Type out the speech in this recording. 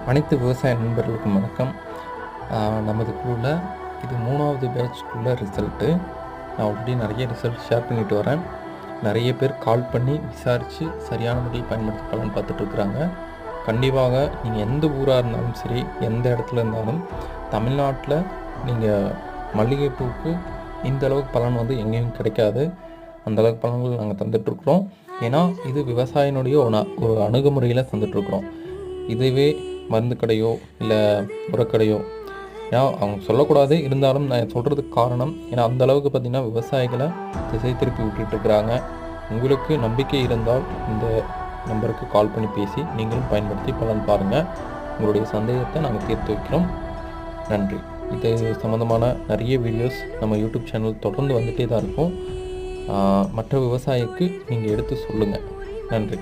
அனைத்து விவசாய நண்பர்களுக்கும் வணக்கம். நமது குழுவில் இது 3வது பேட்ச்க்குள்ள ரிசல்ட்டு. நான் ஆல்ரெடி நிறைய ரிசல்ட் ஷேர் பண்ணிட்டு வரேன். நிறைய பேர் கால் பண்ணி விசாரித்து சரியான முறையில் பயன்படுத்தி பலன் பார்த்துட்ருக்குறாங்க. கண்டிப்பாக நீங்கள் எந்த ஊராக இருந்தாலும் சரி, எந்த இடத்துல இருந்தாலும் தமிழ்நாட்டில் நீங்கள் மல்லிகைப்பூவுக்கு இந்த அளவுக்கு பலன் எங்கேயும் கிடைக்காது. அந்தளவுக்கு பலன்கள் நாங்கள் தந்துட்டுருக்குறோம். ஏன்னா இது விவசாயினுடைய ஒரு அணுகுமுறையில் தந்துட்டுருக்குறோம். இதுவே மருந்து கடையோ இல்லை உரக்கடையோ, ஏன்னா அவங்க சொல்லக்கூடாது, இருந்தாலும் நான் சொல்கிறதுக்கு காரணம், ஏன்னா அந்தளவுக்கு பார்த்திங்கன்னா விவசாயிகளை திசை திருப்பி விட்டுட்டுருக்குறாங்க. உங்களுக்கு நம்பிக்கை இருந்தால் இந்த நம்பருக்கு கால் பண்ணி பேசி நீங்களும் பயன்படுத்தி பலன் பாருங்கள். உங்களுடைய சந்தேகத்தை நாங்கள் தீர்த்து வைக்கிறோம். நன்றி. இது சம்மந்தமான நிறைய வீடியோஸ் நம்ம யூடியூப் சேனல் தொடர்ந்து வந்துகிட்டே தான் இருக்கும். மற்ற விவசாயிக்கு நீங்கள் எடுத்து சொல்லுங்கள். நன்றி.